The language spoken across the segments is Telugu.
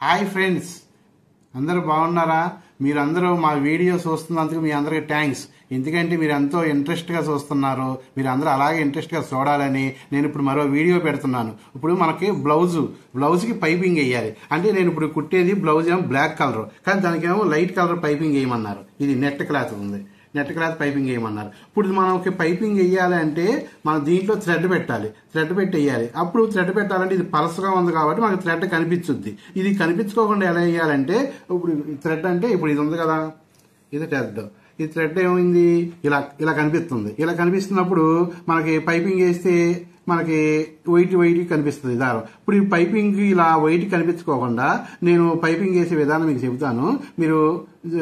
హాయ్ ఫ్రెండ్స్, అందరూ బాగున్నారా? మీరందరూ మా వీడియో చూస్తున్నందుకు మీ అందరికీ థ్యాంక్స్. ఎందుకంటే మీరు ఎంతో ఇంట్రెస్ట్గా చూస్తున్నారు. మీరు అందరూ అలాగే ఇంట్రెస్ట్గా చూడాలని నేను ఇప్పుడు మరో వీడియో పెడుతున్నాను. ఇప్పుడు మనకి బ్లౌజ్కి పైపింగ్ వేయాలి. అంటే నేను ఇప్పుడు కుట్టేది బ్లౌజ్ ఏమో బ్లాక్ కలర్, కానీ దానికేమో లైట్ కలర్ పైపింగ్ వేయమన్నారు. ఇది నెట్ క్లాత్ ఉంది, నెట్ క్లాత్ పైపింగ్ వేయమన్నారు. ఇప్పుడు మనకి పైపింగ్ వేయాలి అంటే మనం దీంట్లో థ్రెడ్ పెట్టాలి, థ్రెడ్ పెట్టి వేయాలి. అప్పుడు థ్రెడ్ పెట్టాలంటే ఇది పలసగా ఉంది కాబట్టి మనకు థ్రెడ్ కనిపించుద్ది. ఇది కనిపించుకోకుండా ఎలా వేయాలంటే, ఇప్పుడు థ్రెడ్ అంటే ఇప్పుడు ఇది ఉంది కదా, ఇది థ్రెడ్. ఈ థ్రెడ్ ఏమైంది, ఇలా ఇలా కనిపిస్తుంది. ఇలా కనిపిస్తున్నప్పుడు మనకి పైపింగ్ వేస్తే మనకి వైట్ కనిపిస్తుంది దారం. ఇప్పుడు ఈ పైపింగ్ ఇలా వైట్ కనిపించుకోకుండా నేను పైపింగ్ వేసే విధానం మీకు చెబుతాను. మీరు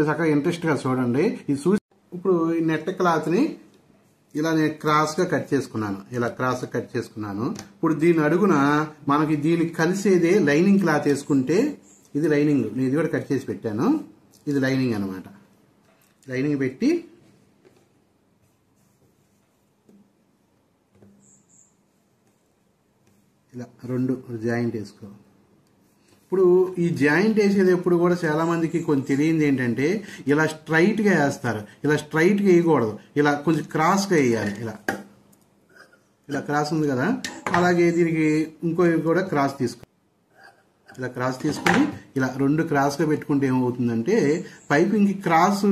చక్కగా ఇంట్రెస్ట్గా చూడండి. ఇది చూసి ఇప్పుడు ఈ నెట్ క్లాత్ని ఇలా నేను క్రాస్గా కట్ చేసుకున్నాను, ఇలా క్రాస్గా కట్ చేసుకున్నాను. ఇప్పుడు దీని అడుగున మనకి దీనికి కలిసేదే లైనింగ్ క్లాత్ వేసుకుంటే, ఇది లైనింగ్, నేను ఇది కూడా కట్ చేసి పెట్టాను. ఇది లైనింగ్ అనమాట. లైనింగ్ పెట్టి ఇలా రెండు జాయింట్ వేసుకో. ఇప్పుడు ఈ జాయింట్ వేసేది ఎప్పుడు కూడా చాలా మందికి కొంచెం తెలియంది ఏంటంటే, ఇలా స్ట్రైట్గా వేస్తారు. ఇలా స్ట్రైట్గా వేయకూడదు, ఇలా కొంచెం క్రాస్గా వేయాలి. ఇలా క్రాస్ ఉంది కదా, అలాగే దీనికి ఇంకో కూడా క్రాస్ తీసుకో. ఇలా క్రాస్ తీసుకుని ఇలా రెండు క్రాస్గా పెట్టుకుంటే ఏమవుతుందంటే, పైపింగ్కి క్రాస్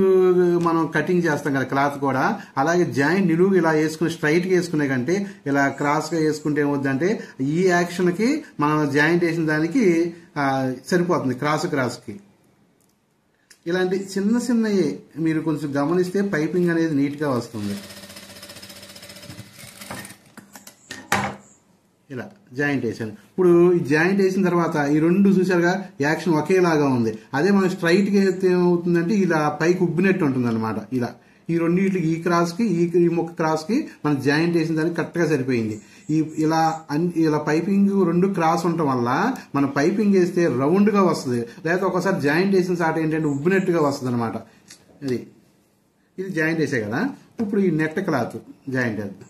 మనం కటింగ్ చేస్తాం కదా క్లాత్ కూడా, అలాగే జాయింట్ నిలువు ఇలా వేసుకుని స్ట్రైట్గా వేసుకునే కంటే ఇలా క్రాస్గా వేసుకుంటే ఏమవుతుందంటే, ఈ యాక్షన్కి మనం జాయింట్ వేసిన దానికి సరిపోతుంది క్రాస్కి. ఇలాంటి చిన్నవి మీరు కొంచెం గమనిస్తే పైపింగ్ అనేది నీట్గా వస్తుంది. ఇలా జాయింట్ వేసాను. ఇప్పుడు ఈ జాయింట్ వేసిన తర్వాత ఈ రెండు చూసారుగా, యాక్షన్ ఒకేలాగా ఉంది. అదే మనం స్ట్రైట్గా వేస్తే ఏమవుతుందంటే ఇలా పైకి ఉబ్బినట్టు ఉంటుంది అనమాట. ఇలా ఈ రెండింటికి, ఈ క్రాస్కి ఈ ముక్క క్రాస్కి మనం జాయింట్ వేసిన దానికి కరెక్ట్గా సరిపోయింది. ఇలా పైపింగ్ రెండు క్రాస్ ఉండటం వల్ల మనం పైపింగ్ వేస్తే రౌండ్గా వస్తుంది, లేకపోతే ఒకసారి జాయింట్ వేసిన సాట ఏంటంటే ఉబ్బినట్టుగా వస్తుంది అనమాట. ఇది జాయింట్ వేసే కదా. ఇప్పుడు ఈ నెట్ క్లాత్ జాయింట్ వేద్దాం.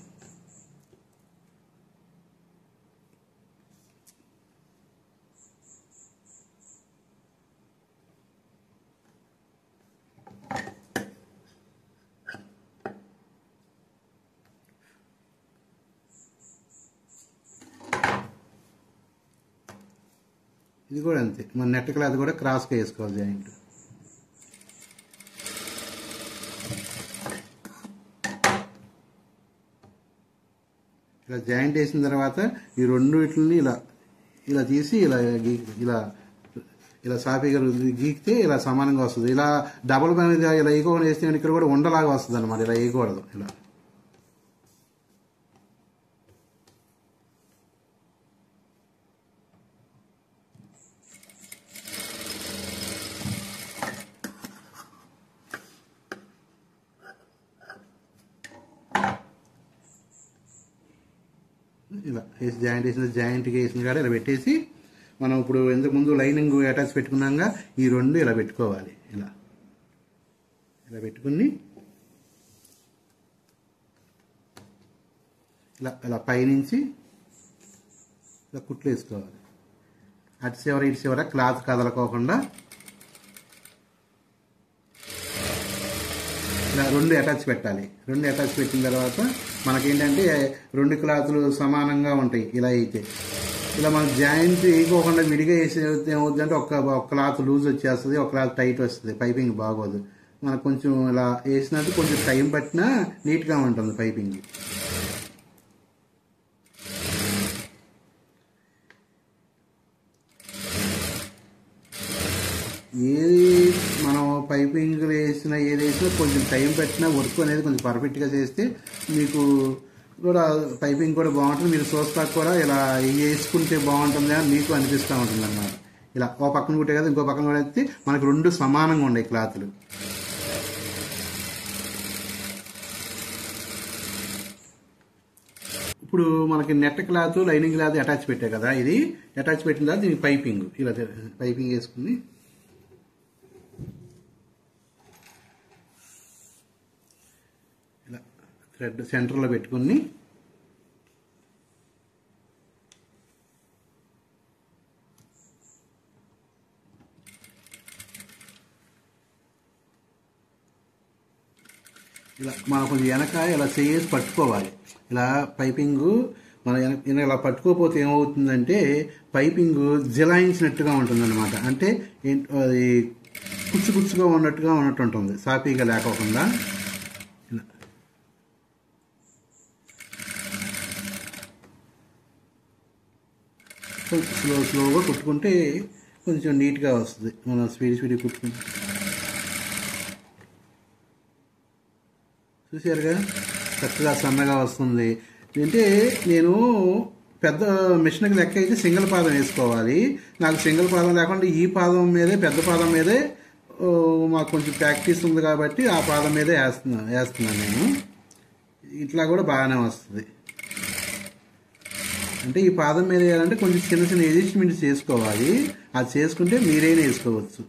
ఇది కూడా అంతే, మన నెట్ క్లాత్ కూడా క్రాస్గా వేసుకోవాలి జాయింట్. ఇలా జాయింట్ వేసిన తర్వాత ఈ రెండు వీటిని ఇలా తీసి ఇలా సాఫీగా గీకితే ఇలా సమానంగా వస్తుంది. ఇలా డబుల్ మీద ఇలా వేయకుండా వేస్తే ఇక్కడ కూడా ఉండలాగా వస్తుంది అనమాట. ఇలా వేయకూడదు. ఇలా ఇలా వేసి జాయింట్కి వేసిన కాడ ఇలా పెట్టేసి, మనం ఇప్పుడు ఇంతకు ముందు లైనింగ్ అటాచ్ పెట్టుకున్నాక ఈ రెండు ఇలా పెట్టుకోవాలి. ఇలా పెట్టుకుని ఇలా పైనుంచి ఇలా కుట్లు వేసుకోవాలి. అటు చివర ఇటు చివర క్లాత్ కదలకోకుండా ఇలా రెండు అటాచ్ పెట్టాలి. రెండు అటాచ్ పెట్టిన తర్వాత మనకేంటంటే రెండు క్లాతులు సమానంగా ఉంటాయి. ఇలా అయితే ఇలా మనకు జాయింట్ వేయకోకుండా విడిగా వేసే ఏమవుతుందంటే ఒక క్లాత్ లూజ్ వచ్చేస్తుంది, ఒక క్లాత్ టైట్ వస్తుంది, పైపింగ్ బాగోదు. మనకు కొంచెం ఇలా వేసినట్టు కొంచెం టైం పట్టినా నీట్గా ఉంటుంది పైపింగ్. ఏది మనం పైపింగ్ వేసినా ఏది వేసినా కొంచెం టైం పెట్టినా వర్క్ అనేది కొంచెం పర్ఫెక్ట్గా చేస్తే మీకు కూడా పైపింగ్ కూడా బాగుంటుంది. మీరు చూస్తా కూడా ఇలా వేసుకుంటే బాగుంటుంది అని మీకు అనిపిస్తూ ఉంటుంది అన్నమాట. ఇలా ఓ పక్కన కుట్టే కదా ఇంకో పక్కన కూడా అయితే మనకు రెండు సమానంగా ఉన్నాయి క్లాతులు. ఇప్పుడు మనకి net cloth lining cloth attach పెట్టే కదా, ఇది అటాచ్ పెట్టిన తర్వాత దీనికి పైపింగ్ ఇలా పైపింగ్ వేసుకుని ఇలా థ్రెడ్ సెంటర్లో పెట్టుకుని ఇలా మనం కొంచెం వెనక ఇలా చేసి పట్టుకోవాలి. ఇలా పైపింగు మనం ఇలా పట్టుకోకపోతే ఏమవుతుందంటే పైపింగ్ జిలాయించినట్టుగా ఉంటుందన్నమాట. అంటే అది కుచ్చుగా ఉన్నట్టు ఉంటుంది, సాఫీగా లేకోకుండా. స్లోగా కుట్టుకుంటే కొంచెం నీట్గా వస్తుంది. మనం స్పీడ్ కుట్టుకుంటే చూసారుగా చక్కగా సన్నగా వస్తుంది. అంటే నేను పెద్ద మిషన్కి లెక్క అయితే సింగిల్ పాదం వేసుకోవాలి. నాకు సింగిల్ పాదం లేకుండా ఈ పాదం మీదే, పెద్ద పాదం మీదే మాకు కొంచెం ప్రాక్టీస్ ఉంది కాబట్టి ఆ పాదం మీదే వేస్తున్నాను నేను. ఇట్లా కూడా బాగానే వస్తుంది. అంటే ఈ పాదం మీద వేయాలంటే కొంచెం చిన్న అడ్జస్ట్మెంట్స్ చేసుకోవాలి. అది చేసుకుంటే మీరైనా వేసుకోవచ్చు.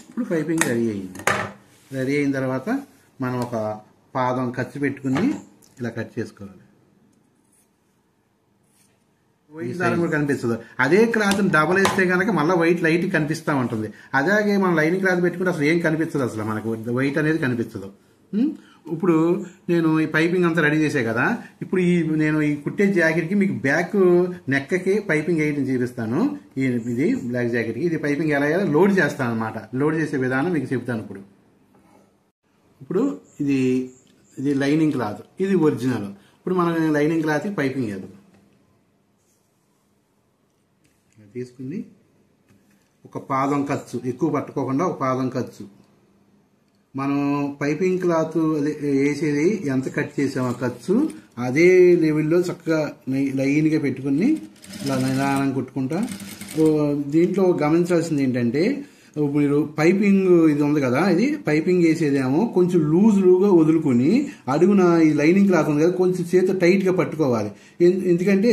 ఇప్పుడు పైపింగ్ రెడీ అయింది. రెడీ అయిన తర్వాత మనం ఒక పాదం ఖర్చు పెట్టుకుని ఇలా కట్ చేసుకోవాలి. వైట్ దారం కూడా కనిపిస్తుంది. అదే క్లాత్ డబల్ వేస్తే కనుక మళ్ళీ వైట్ లైట్ కనిపిస్తూ ఉంటుంది. అలాగే మనం లైనింగ్ క్లాత్ పెట్టుకుంటే అసలు ఏం కనిపించదు, అసలు మనకు వైట్ అనేది కనిపించదు. ఇప్పుడు నేను ఈ పైపింగ్ అంతా రెడీ చేసే కదా. ఇప్పుడు నేను ఈ కుట్టే జాకెట్కి మీకు బ్యాక్ నెక్కకి పైపింగ్ వేయడం చూపిస్తాను. ఇది బ్లాక్ జాకెట్కి ఇది పైపింగ్ ఎలా లోడ్ చేస్తాను అనమాట. లోడ్ చేసే విధానం మీకు చెప్తాను. ఇప్పుడు ఇది లైనింగ్ క్లాత్, ఇది ఒరిజినల్. ఇప్పుడు మనం లైనింగ్ క్లాత్కి పైపింగ్ వేద్దాం. తీసుకుని ఒక పాదం ఖర్చు, ఎక్కువ పట్టుకోకుండా ఒక పాదం ఖర్చు, మనం పైపింగ్ క్లాత్ వేసేది ఎంత కట్ చేసామో ఖర్చు అదే లెవెల్లో చక్కగా లైన్గా పెట్టుకుని ఇలా నిదానం కుట్టుకుంటా. దీంట్లో గమనించాల్సింది ఏంటంటే మీరు పైపింగ్ ఇది ఉంది కదా, ఇది పైపింగ్ వేసేదేమో కొంచెం లూజ్గా వదులుకుని అడుగున ఈ లైనింగ్ క్లాత్ ఉంది కదా కొంచెం చేతితో టైట్గా పట్టుకోవాలి. ఎందుకంటే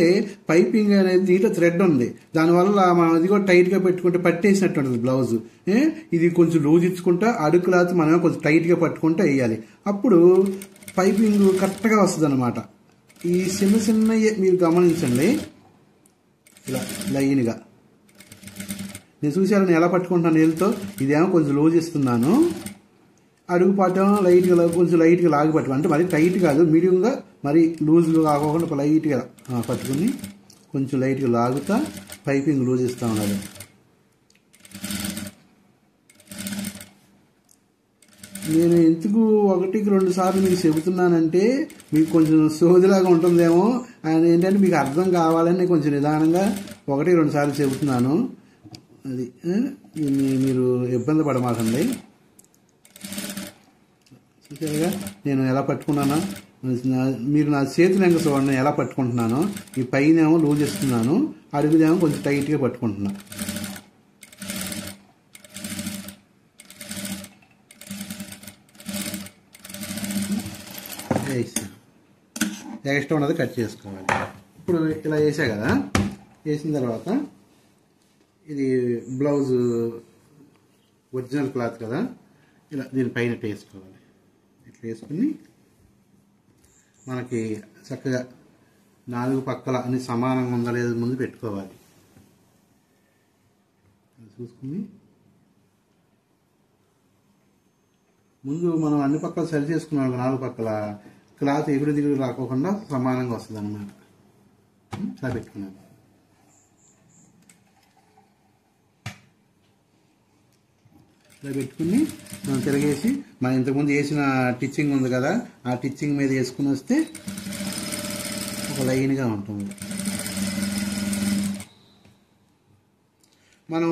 పైపింగ్ అనేది దీంట్లో థ్రెడ్ ఉంది, దానివల్ల మనం అది కూడా టైట్గా పెట్టుకుంటే పట్టేసినట్టు ఉంటుంది బ్లౌజ్. ఇది కొంచెం లూజ్ ఇచ్చుకుంటా అడుగు క్లాత్ మనం కొంచెం టైట్గా పట్టుకుంటూ వేయాలి. అప్పుడు పైపింగ్ కరెక్ట్గా వస్తుంది అనమాట. ఈ చిన్న మీరు గమనించండి, ఇలా లైన్గా నేను చూసాను నేను ఎలా పట్టుకుంటాను నీళ్ళతో. ఇదేమో కొంచెం లూజ్ ఇస్తున్నాను, అడుగు పాటం లైట్గా కొంచెం లైట్గా లాగి పట్టుకో, అంటే మరి టైట్ కాదు, మీడియంగా మరి లూజ్గా కాకుండా ఒక లైట్గా పట్టుకుని కొంచెం లైట్గా లాగుతా పైపింగ్ లూజ్ ఇస్తూ ఉండాలి. నేను ఎందుకు 1-2 సార్లు మీకు చెబుతున్నానంటే మీకు కొంచెం సోదిలాగా ఉంటుందేమో అని, ఏంటంటే మీకు అర్థం కావాలని కొంచెం నిదానంగా 1-2 సార్లు చెబుతున్నాను. అది మీరు ఇబ్బంది పడమాకండి. చూసారుగా నేను ఎలా పట్టుకున్నానో, మీరు నా చేతులు ఇంకా చూడండి ఎలా పట్టుకుంటున్నాను. ఈ పైన ఏమో లూజ్ ఇస్తున్నాను, అడుగుదేమో కొంచెం టైట్గా పట్టుకుంటున్నాను. ఎక్స్ట్రా ఉన్నది కట్ చేసుకోవాలి. ఇప్పుడు ఇలా వేసా కదా, వేసిన తర్వాత ఇది బ్లౌజ్ ఒరిజినల్ క్లాత్ కదా, ఇలా దీనిపైన వేసుకోవాలి. ఇట్లా వేసుకుని మనకి చక్కగా 4 పక్కల అన్ని సమానంగా ఉందా లేదా ముందు పెట్టుకోవాలి. చూసుకుని ముందు మనం అన్ని పక్కలు సరి చేసుకున్నాం. 4 పక్కల క్లాత్ ఎగురు దిగురు రాకోకుండా సమానంగా వస్తుంది అన్నమాట. ఇలా పెట్టుకున్నాను. ఇలా పెట్టుకుని మనం తిరగేసి మనం ఇంతకుముందు వేసిన టిచ్చింగ్ ఉంది కదా, ఆ టిచ్చింగ్ మీద వేసుకుని వస్తే ఒక లైన్గా ఉంటుంది. మనం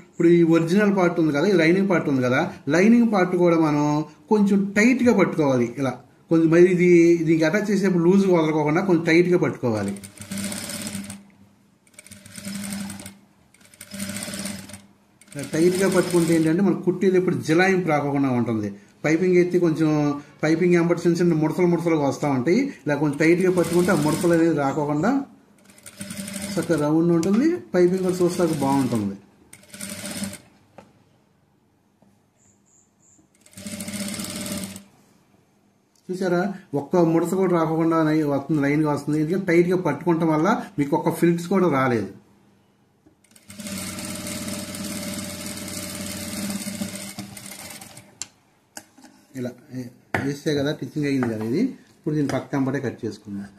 ఇప్పుడు ఈ ఒరిజినల్ పార్ట్ ఉంది కదా, ఈ లైనింగ్ పార్ట్ ఉంది కదా, లైనింగ్ పార్ట్ కూడా మనం కొంచెం టైట్గా పట్టుకోవాలి. ఇలా కొంచెం మరి దీనికి అటాచ్ చేసేప్పుడు లూజ్గా వదలకోకుండా కొంచెం టైట్గా పట్టుకోవాలి. టైట్గా పట్టుకుంటే ఏంటంటే మనకు కుట్టేది ఇప్పుడు జిలాయింపు రాకుండా ఉంటుంది. పైపింగ్ ఎత్తి కొంచెం పైపింగ్ ఎంబటి చిన్న ముడతలుగా వస్తూ ఉంటాయి. ఇలా కొంచెం టైట్గా పట్టుకుంటే ఆ ముడతలు అనేది రాకోకుండా చక్కగా రౌండ్ ఉంటుంది. పైపింగ్ కూడా చూస్తాక బాగుంటుంది. చూసారా, ఒక్క ముడత కూడా రాకుండా వస్తుంది, లైన్గా వస్తుంది. ఎందుకంటే టైట్గా పట్టుకోవటం వల్ల మీకు ఒక్క ఫిల్స్ కూడా రాలేదు. ఇలా వేస్తే కదా టిచ్చింగ్ అయ్యింది కదా ఇది. ఇప్పుడు దీన్ని పక్కంపటే కట్ చేసుకుందాం.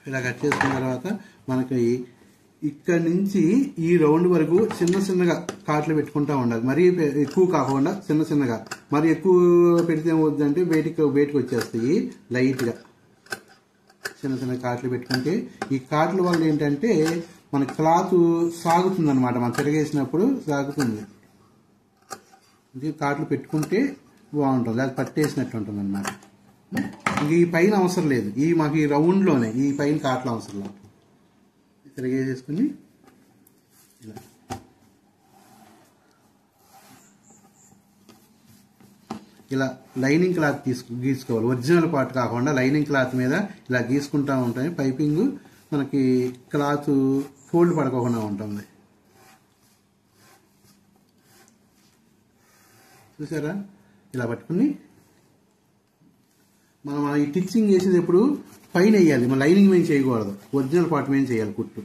ఇలా కట్ చేసుకున్న తర్వాత మనకి ఇక్కడ నుంచి ఈ రౌండ్ వరకు చిన్నగా కాట్లు పెట్టుకుంటూ ఉండాలి. మరీ ఎక్కువ కాకుండా చిన్నగా. మరి ఎక్కువ పెడితే ఏమవుతుందంటే బయటికి వచ్చేస్తాయి. లైట్గా చిన్న కాట్లు పెట్టుకుంటే ఈ కాట్ల వల్ల ఏంటంటే మన క్లాత్ సాగుతుంది అనమాట. మనం తిరగేసినప్పుడు సాగుతుంది. ఇది కాట్లు పెట్టుకుంటే బాగుంటుంది, అది పట్టేసినట్టు ఉంటుంది అన్నమాట. ఇంక ఈ పైన అవసరం లేదు, మాకు ఈ రౌండ్లోనే ఈ పైన కాట్ల అవసరం లేదు. తిరిగేసేసుకుని ఇలా లైనింగ్ క్లాత్ గీసుకోవాలి. ఒరిజినల్ పార్ట్ కాకుండా లైనింగ్ క్లాత్ మీద ఇలా గీసుకుంటూ ఉంటాయి. పైపింగ్ మనకి క్లాత్ ఫోల్డ్ పడుకోకుండా ఉంటుంది. చూసారా? ఇలా పట్టుకుని మనం ఈ టిచ్చింగ్ చేసేది ఎప్పుడు పైన వేయాలి, మన లైనింగ్ మీద చేయకూడదు. ఒరిజినల్ పార్ట్ మీద చేయాలి కుట్టు.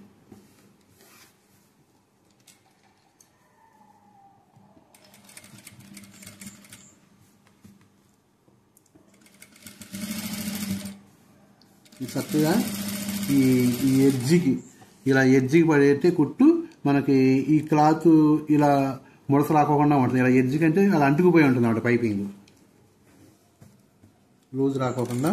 చక్కగా ఈ ఎడ్జికి పడేస్తే కుట్టు మనకి ఈ క్లాత్ ఇలా ముడత రాకోకుండా ఉంటుంది. ఇలా ఎడ్జికి అంటే అలా అంటుకుపోయి ఉంటుంది అన్నమాట. పైపింగ్ లూజ్ రాకోకుండా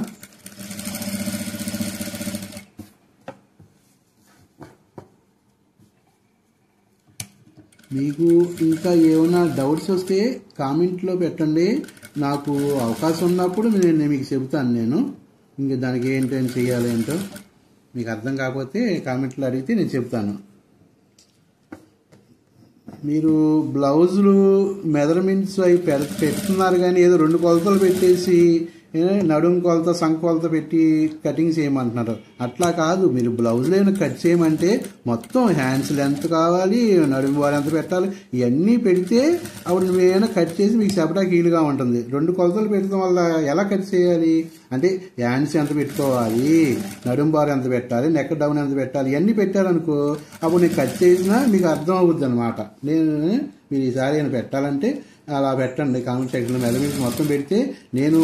మీకు ఇంకా ఏమైనా డౌట్స్ వస్తే కామెంట్లో పెట్టండి. నాకు అవకాశం ఉన్నప్పుడు నేను మీకు చెబుతాను. ఇంకా దానికి ఏంటని చేయాలి ఏంటో మీకు అర్థం కాకపోతే కామెంట్లో అడిగితే నేను చెప్తాను. మీరు బ్లౌజులు మెజర్మెంట్స్ అవి పెడుతున్నారు కానీ ఏదో 2 కొలతలు పెట్టేసి నడుము కొలత సంఖ కొలత పెట్టి కటింగ్ చేయమంటున్నారు. అట్లా కాదు. మీరు బ్లౌజ్లో ఏమైనా కట్ చేయమంటే మొత్తం హ్యాండ్స్ లెంత్ కావాలి, నడుము వారు ఎంత పెట్టాలి, ఇవన్నీ పెడితే అప్పుడు ఏమైనా కట్ చేసి మీకు చెప్పడానికి వీలుగా ఉంటుంది. 2 కొలతలు పెట్టడం వల్ల ఎలా కట్ చేయాలి అంటే హ్యాండ్స్ ఎంత పెట్టుకోవాలి, నడుము బార్ ఎంత పెట్టాలి, నెక్ డౌన్ ఎంత పెట్టాలి, ఇవన్నీ పెట్టారనుకో అప్పుడు నేను కట్ చేసినా మీకు అర్థం అవుద్ది అనమాట. మీరు ఈసారి ఏమైనా పెట్టాలంటే అలా పెట్టండి. కామెంట్ సెక్షన్లో మెజర్మెంట్స్ మొత్తం పెడితే నేను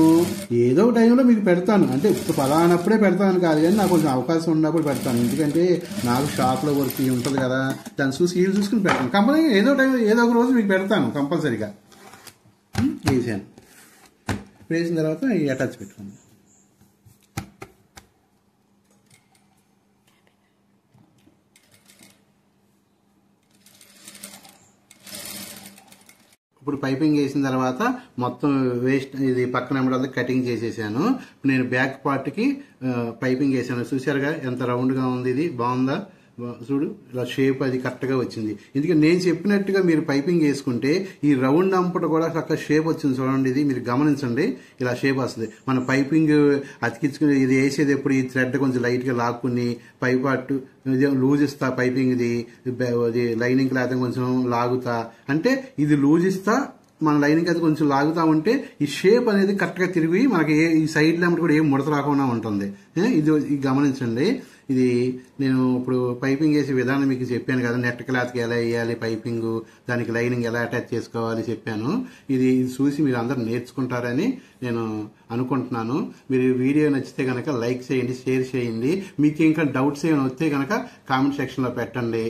ఏదో టైంలో మీకు పెడతాను. అంటే ఇప్పుడు ఫలానప్పుడే పెడతాను కాదు కానీ నాకు కొంచెం అవకాశం ఉన్నప్పుడు పెడతాను. ఎందుకంటే నాకు షాప్లో వర్క్ ఉంటుంది కదా, దాన్ని చూసుకుని పెడతాను. కంపల్సరీ ఏదో టైంలో ఏదో ఒక రోజు మీకు పెడతాను కంపల్సరీగా. వేసాను. వేసిన తర్వాత ఈ అటాచ్ పెట్టుకోండి. ఇప్పుడు పైపింగ్ వేసిన తర్వాత మొత్తం వేస్ట్ ఇది పక్కన ఎమ్మడంతా కటింగ్ చేసేసాను. నేను బ్యాక్ పార్ట్కి పైపింగ్ వేసాను. చూసారుగా ఎంత రౌండ్గా ఉంది. ఇది బాగుందా? చూడు ఇలా షేప్ అది కరెక్ట్గా వచ్చింది. ఎందుకంటే నేను చెప్పినట్టుగా మీరు పైపింగ్ వేసుకుంటే ఈ రౌండ్ అంపట కూడా చక్కగా షేప్ వచ్చింది. చూడండి, ఇది మీరు గమనించండి. ఇలా షేప్ వస్తుంది. మన పైపింగ్ అతికించుకుని ఇది వేసేది ఎప్పుడు ఈ థ్రెడ్ కొంచెం లైట్గా లాక్కుని పై పార్ట్ లూజ్ ఇస్తా, పైపింగ్ ఇది లైనింగ్ క్లాత్ కొంచెం లాగుతా, అంటే ఇది లూజ్ ఇస్తా, మన లైనింగ్ అది కొంచెం లాగుతా ఉంటే ఈ షేప్ అనేది కరెక్ట్గా తిరిగి మనకి ఈ సైడ్ లెంబట్ కూడా ఏం ముడత రాకుండా ఉంటుంది. ఇది గమనించండి. ఇది నేను ఇప్పుడు పైపింగ్ వేసే విధానం మీకు చెప్పాను కదా, నెట్ క్లాత్కి ఎలా వేయాలి పైపింగ్, దానికి లైనింగ్ ఎలా అటాచ్ చేసుకోవాలి చెప్పాను. ఇది చూసి మీరు అందరూ నేర్చుకుంటారని నేను అనుకుంటున్నాను. మీరు వీడియో నచ్చితే కనుక లైక్ చేయండి, షేర్ చేయండి. మీకు ఇంకా డౌట్స్ ఏమైనా వస్తే కనుక కామెంట్ సెక్షన్లో పెట్టండి.